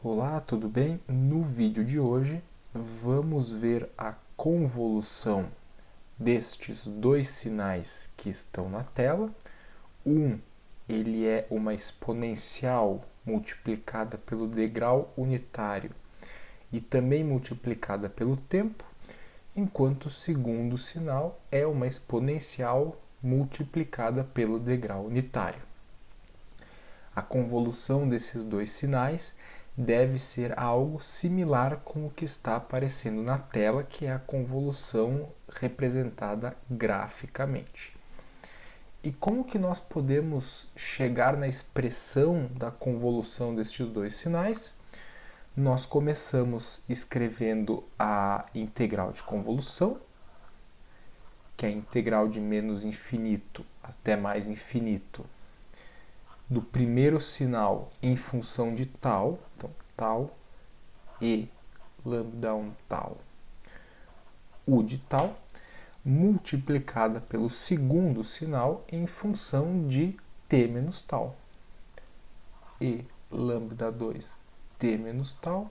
Olá, tudo bem? No vídeo de hoje vamos ver a convolução destes dois sinais que estão na tela. Ele é uma exponencial multiplicada pelo degrau unitário e também multiplicada pelo tempo, enquanto o segundo sinal é uma exponencial multiplicada pelo degrau unitário. A convolução desses dois sinais deve ser algo similar com o que está aparecendo na tela, que é a convolução representada graficamente. E como que nós podemos chegar na expressão da convolução destes dois sinais? Nós começamos escrevendo a integral de convolução, que é a integral de menos infinito até mais infinito do primeiro sinal em função de tal, então tal e lambda 1 tal, u de tal, multiplicada pelo segundo sinal em função de t menos tal, e lambda 2 t menos tal,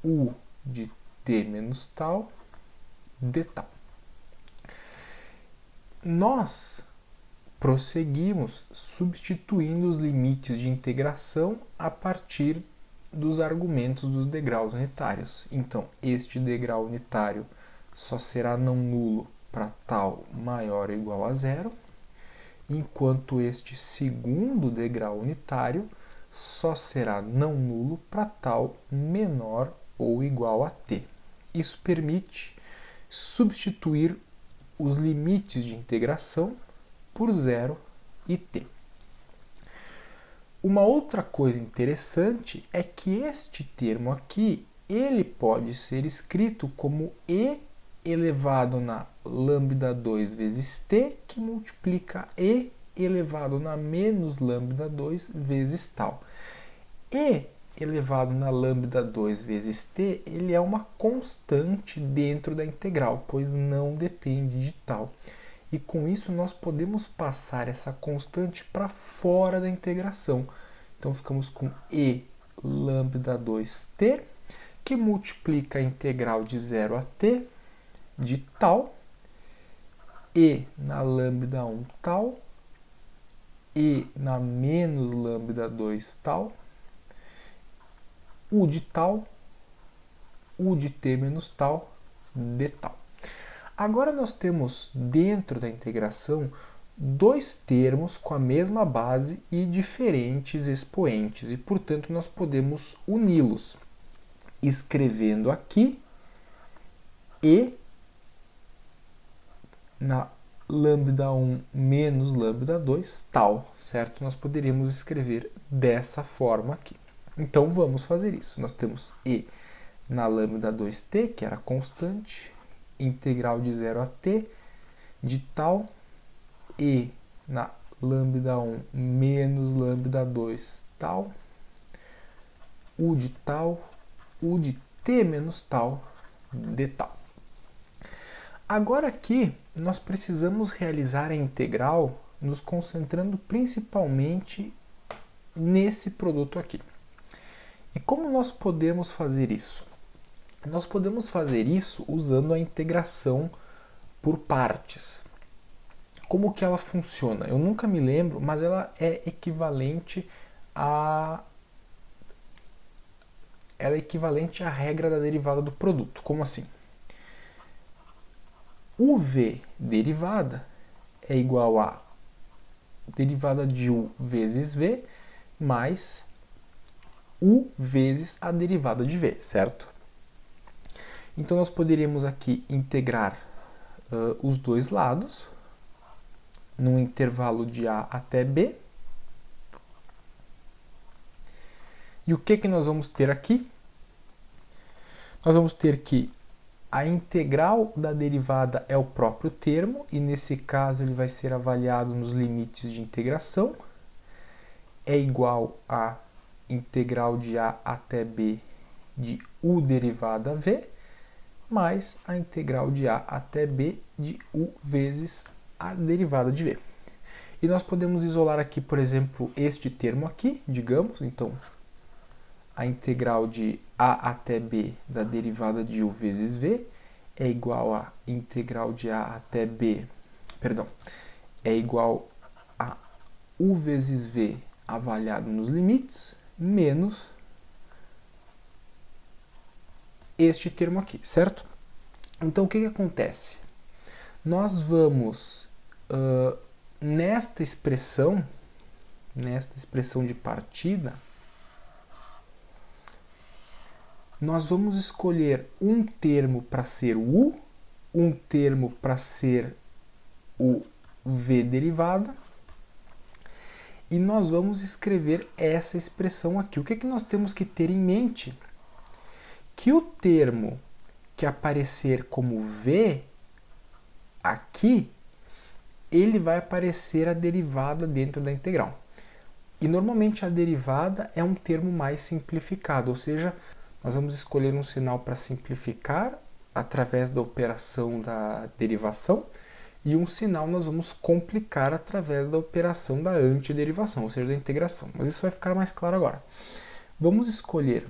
u de t menos tal, de tal. Nós prosseguimos substituindo os limites de integração a partir dos argumentos dos degraus unitários. Então, este degrau unitário só será não nulo para tal maior ou igual a zero, enquanto este segundo degrau unitário só será não nulo para tal menor ou igual a t. Isso permite substituir os limites de integração por 0 e t. Uma outra coisa interessante é que este termo aqui, ele pode ser escrito como e elevado na lambda 2 vezes t, que multiplica e elevado na menos lambda 2 vezes tal. E elevado na lambda 2 vezes t, ele é uma constante dentro da integral, pois não depende de tal. E com isso nós podemos passar essa constante para fora da integração. Então ficamos com e lambda 2t, que multiplica a integral de 0 a t de tal, e na lambda 1 tal, e na menos lambda 2 tal, u de tal, u de t menos tal, de tal. Agora nós temos dentro da integração dois termos com a mesma base e diferentes expoentes, e portanto nós podemos uni-los, escrevendo aqui e na lambda 1 menos lambda 2 tal, certo? Nós poderíamos escrever dessa forma aqui. Então vamos fazer isso. Nós temos e na lambda 2t, que era constante, integral de 0 a t de tal, e na lambda 1 menos lambda 2 tal, u de tal, u de t menos tal, de tal. Agora aqui nós precisamos realizar a integral nos concentrando principalmente nesse produto aqui. E como nós podemos fazer isso? Nós podemos fazer isso usando a integração por partes. Como que ela funciona? Eu nunca me lembro, mas ela é equivalente à regra da derivada do produto. Como assim? UV derivada é igual a derivada de U vezes V mais U vezes a derivada de V, certo? Então nós poderíamos aqui integrar os dois lados num intervalo de A até B. E o que nós vamos ter aqui? Nós vamos ter que a integral da derivada é o próprio termo, e nesse caso ele vai ser avaliado nos limites de integração. É igual a integral de A até B de U derivada V, mais a integral de A até B de U vezes a derivada de V. E nós podemos isolar aqui, por exemplo, este termo aqui, digamos, então a integral de a até b da derivada de u vezes v é igual a integral de a até b, perdão, é igual a u vezes v avaliado nos limites, menos este termo aqui, certo? Então, o que acontece? Nós vamos, nesta expressão de partida, nós vamos escolher um termo para ser o u, um termo para ser o v derivada, e nós vamos escrever essa expressão aqui. O que nós temos que ter em mente? Que o termo que aparecer como v aqui, ele vai aparecer a derivada dentro da integral. E normalmente a derivada é um termo mais simplificado, ou seja, nós vamos escolher um sinal para simplificar através da operação da derivação e um sinal nós vamos complicar através da operação da antiderivação, ou seja, da integração. Mas isso vai ficar mais claro agora. Vamos escolher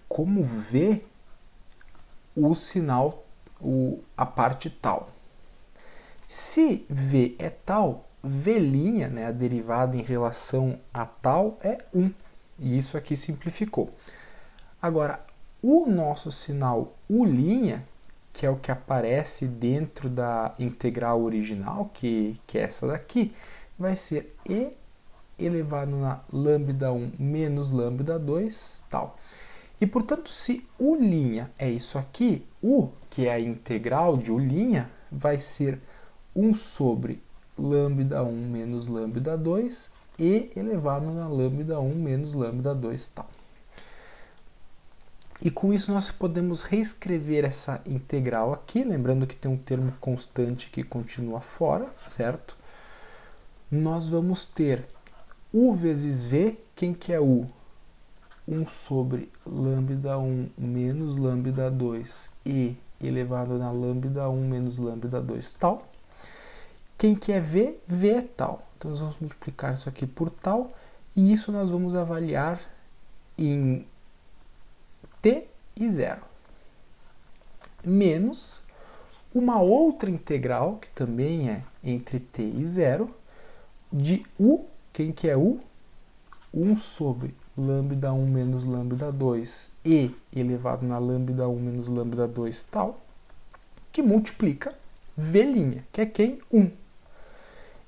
como v o sinal, a parte tal. Se v é tal, v', né, a derivada em relação a tal, é 1. E isso aqui simplificou. Agora, o nosso sinal u', que é o que aparece dentro da integral original, que é essa daqui, vai ser e elevado na lambda 1 menos lambda 2, tal. E, portanto, se u' é isso aqui, u, que é a integral de u', vai ser 1 sobre lambda 1 menos lambda 2 e elevado na lambda 1 menos lambda 2, tal. E com isso nós podemos reescrever essa integral aqui, lembrando que tem um termo constante que continua fora, certo? Nós vamos ter u vezes v, quem que é u? 1 sobre lambda 1 menos lambda 2 e elevado na lambda 1 menos lambda 2 tal. Quem que é v? V é tal. Então nós vamos multiplicar isso aqui por tal e isso nós vamos avaliar em t e 0. Menos uma outra integral, que também é entre t e 0, de u, quem que é u? 1 sobre lambda 1 menos lambda 2 e elevado na lambda 1 menos lambda 2 tal, que multiplica v', que é quem? 1.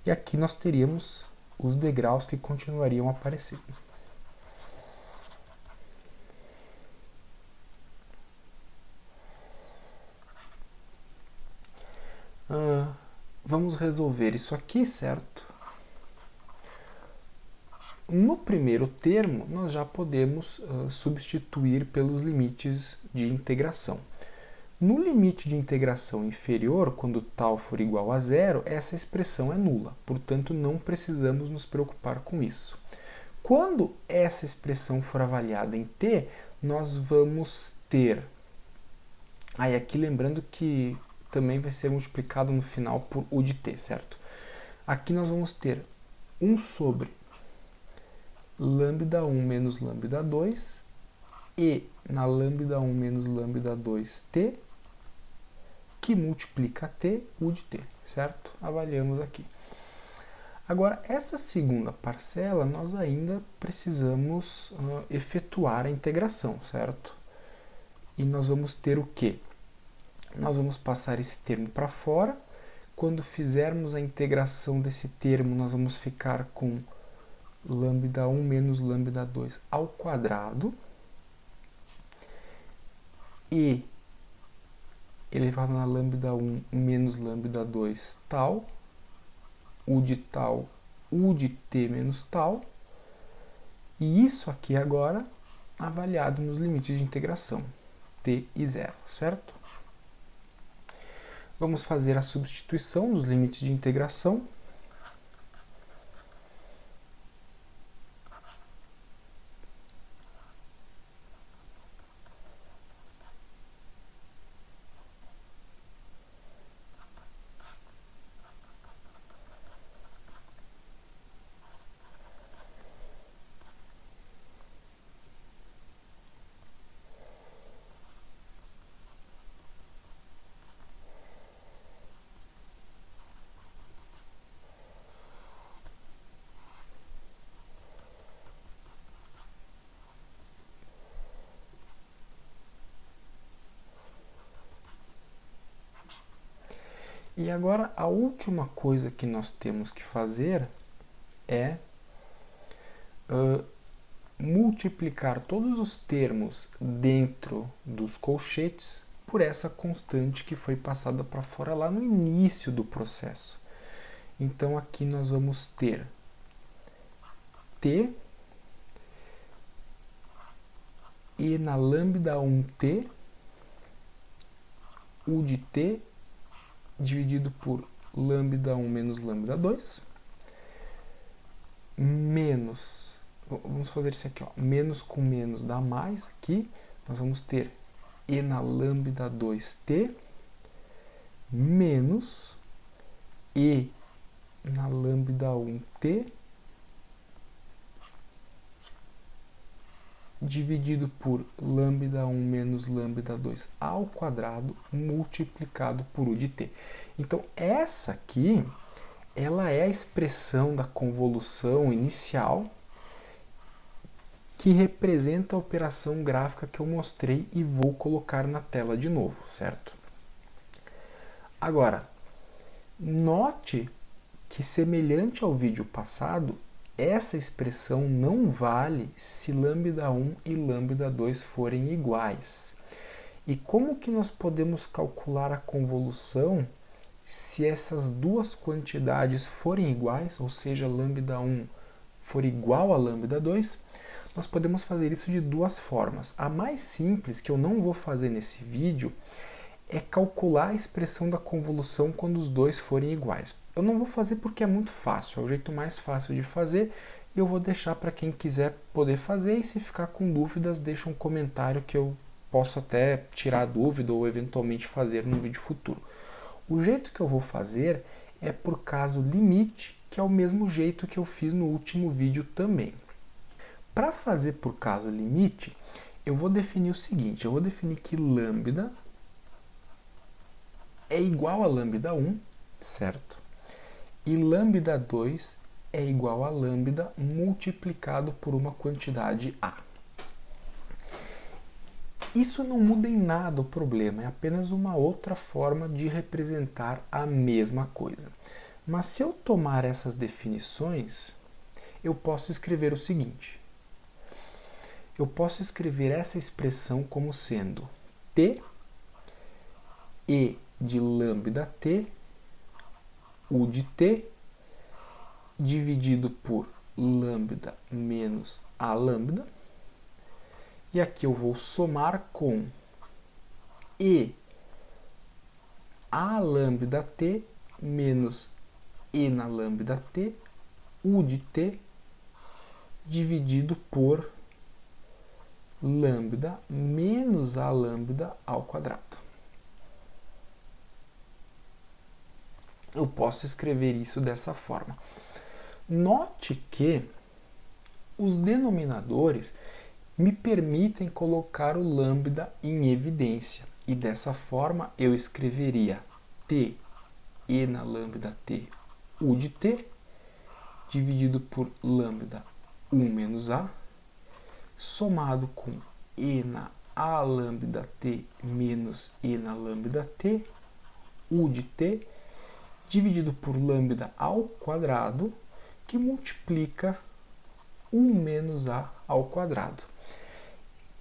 E aqui nós teríamos os degraus que continuariam aparecendo. Vamos resolver isso aqui, certo? No primeiro termo, nós já podemos substituir pelos limites de integração. No limite de integração inferior, quando tal for igual a zero, essa expressão é nula, portanto não precisamos nos preocupar com isso. Quando essa expressão for avaliada em t, nós vamos ter... Aí aqui lembrando que também vai ser multiplicado no final por u de t, certo? Aqui nós vamos ter 1 sobre lambda 1 menos lambda 2 e na lambda 1 menos lambda 2t, que multiplica t, u de t, certo? Avaliamos aqui. Agora, essa segunda parcela, nós ainda precisamos efetuar a integração, certo? E nós vamos ter o quê? Nós vamos passar esse termo para fora. Quando fizermos a integração desse termo, nós vamos ficar com lambda 1 menos lambda 2 ao quadrado e elevado na lambda 1 menos lambda 2 tal, u de t menos tal, e isso aqui agora avaliado nos limites de integração, t e 0, certo? Vamos fazer a substituição dos limites de integração. E agora a última coisa que nós temos que fazer é multiplicar todos os termos dentro dos colchetes por essa constante que foi passada para fora lá no início do processo. Então aqui nós vamos ter T e na lambda 1T, U de T dividido por lambda 1 menos lambda 2, menos, vamos fazer isso aqui, ó, menos com menos dá mais, aqui nós vamos ter E na lambda 2T, menos E na lambda 1T, dividido por lambda 1 menos lambda 2 ao quadrado, multiplicado por U de T. Então, essa aqui, ela é a expressão da convolução inicial que representa a operação gráfica que eu mostrei e vou colocar na tela de novo, certo? Agora, note que, semelhante ao vídeo passado, essa expressão não vale se lambda 1 e lambda 2 forem iguais. E como que nós podemos calcular a convolução se essas duas quantidades forem iguais, ou seja, lambda 1 for igual a lambda 2? Nós podemos fazer isso de duas formas. A mais simples, que eu não vou fazer nesse vídeo, é calcular a expressão da convolução quando os dois forem iguais. Eu não vou fazer porque é muito fácil, é o jeito mais fácil de fazer, e eu vou deixar para quem quiser poder fazer, e se ficar com dúvidas, deixa um comentário que eu posso até tirar a dúvida ou eventualmente fazer no vídeo futuro. O jeito que eu vou fazer é por caso limite, que é o mesmo jeito que eu fiz no último vídeo também. Para fazer por caso limite, eu vou definir o seguinte, eu vou definir que lambda é igual a lambda 1, certo? E lambda 2 é igual a lambda multiplicado por uma quantidade A. Isso não muda em nada o problema, é apenas uma outra forma de representar a mesma coisa. Mas se eu tomar essas definições, eu posso escrever o seguinte. Eu posso escrever essa expressão como sendo T E de lambda T, U de T, dividido por lambda menos A lambda. E aqui eu vou somar com E A lambda T menos E na lambda T, U de T, dividido por lambda menos A lambda ao quadrado. Eu posso escrever isso dessa forma. Note que os denominadores me permitem colocar o lambda em evidência. E dessa forma eu escreveria T E na lambda T, U de T, dividido por lambda 1 menos A, somado com E na A lambda T menos E na lambda T, U de T, dividido por lambda ao quadrado, que multiplica 1 menos A ao quadrado.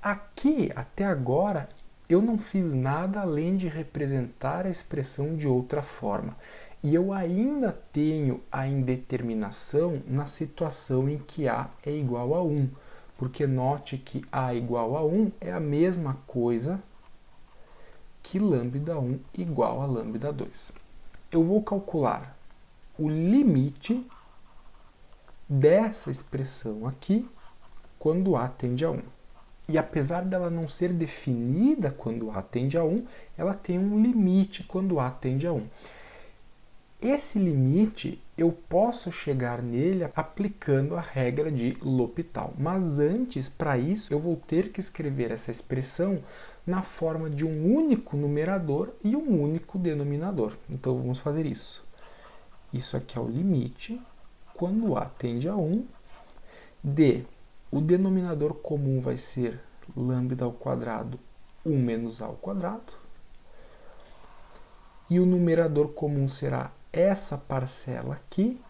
Aqui, até agora, eu não fiz nada além de representar a expressão de outra forma. E eu ainda tenho a indeterminação na situação em que A é igual a 1. Porque note que A igual a 1 é a mesma coisa que lambda 1 igual a lambda 2. Eu vou calcular o limite dessa expressão aqui quando A tende a 1. E apesar dela não ser definida quando A tende a 1, ela tem um limite quando A tende a 1. Esse limite eu posso chegar nele aplicando a regra de L'Hopital. Mas antes, para isso, eu vou ter que escrever essa expressão na forma de um único numerador e um único denominador. Então vamos fazer isso. Isso aqui é o limite quando A tende a 1 de o denominador comum vai ser lambda ao quadrado 1 menos A ao quadrado, e o numerador comum será essa parcela aqui,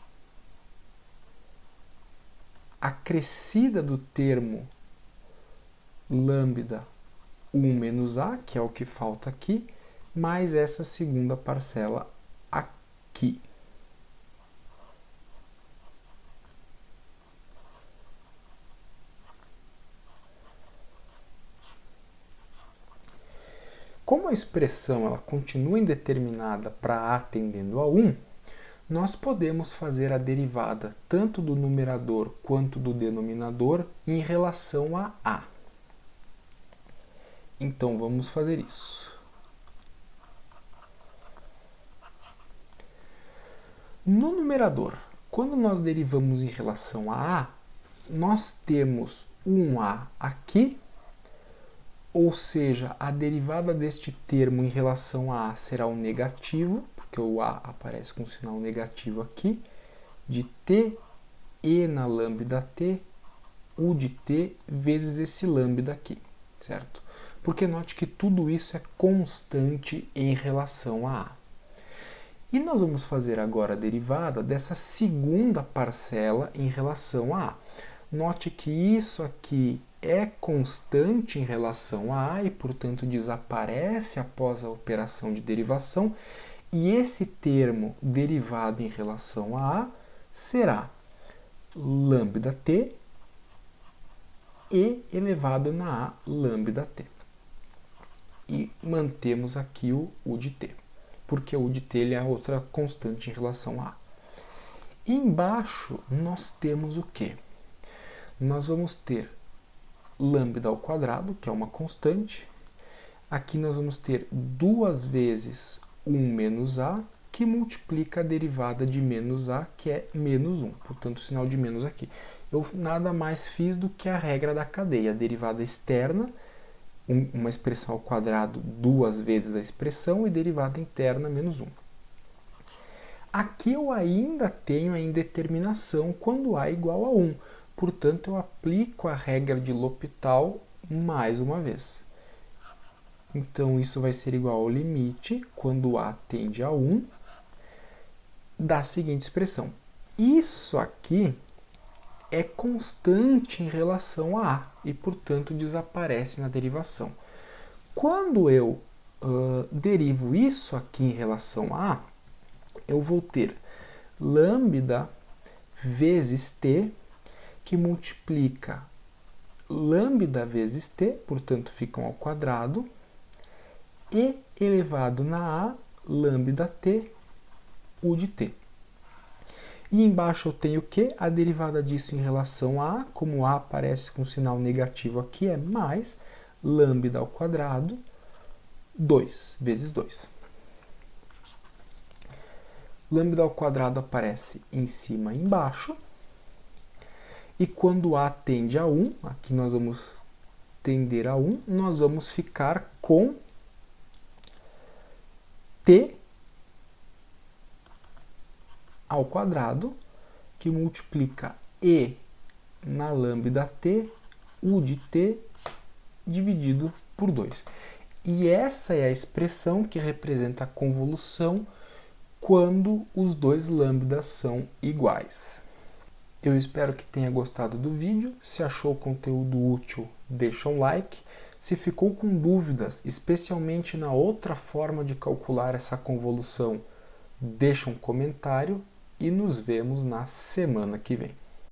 acrescida do termo lambda 1 menos a, que é o que falta aqui, mais essa segunda parcela aqui. Como a expressão ela continua indeterminada para a tendendo a 1, nós podemos fazer a derivada tanto do numerador quanto do denominador em relação a a. Então vamos fazer isso. No numerador, quando nós derivamos em relação a a, nós temos um a aqui, ou seja, a derivada deste termo em relação a será um negativo, porque o a aparece com um sinal negativo aqui, de t e na lambda t, u de t vezes esse lambda aqui, certo? Porque note que tudo isso é constante em relação a a. E nós vamos fazer agora a derivada dessa segunda parcela em relação a a. Note que isso aqui é constante em relação a a e, portanto, desaparece após a operação de derivação. E esse termo derivado em relação a a será lambda t e elevado na a lambda t. E mantemos aqui o u de t, porque o u de t ele é outra constante em relação a a. E embaixo nós temos o quê? Nós vamos ter lambda ao quadrado, que é uma constante. Aqui nós vamos ter 2 vezes 1 menos a, que multiplica a derivada de menos a, que é menos 1. Portanto, o sinal de menos aqui. Eu nada mais fiz do que a regra da cadeia. A derivada externa, uma expressão ao quadrado 2 vezes a expressão, e derivada interna, menos 1. Aqui eu ainda tenho a indeterminação quando a é igual a 1. Portanto, eu aplico a regra de L'Hopital mais uma vez. Então, isso vai ser igual ao limite, quando a tende a 1, da seguinte expressão. Isso aqui é constante em relação a a, e, portanto, desaparece na derivação. Quando eu derivo isso aqui em relação a a, eu vou ter lambda vezes t, que multiplica lambda vezes t, portanto, ficam ao quadrado, e elevado na a, lambda t, u de t. E embaixo eu tenho o quê? A derivada disso em relação a, como a aparece com sinal negativo aqui, é mais lambda ao quadrado, 2 vezes 2. Lambda ao quadrado aparece em cima e embaixo. E quando a tende a 1, aqui nós vamos tender a 1, nós vamos ficar com t ao quadrado, que multiplica e na lambda t, u de t, dividido por 2. E essa é a expressão que representa a convolução quando os dois lambdas são iguais. Eu espero que tenha gostado do vídeo. Se achou o conteúdo útil, deixa um like. Se ficou com dúvidas, especialmente na outra forma de calcular essa convolução, deixa um comentário e nos vemos na semana que vem.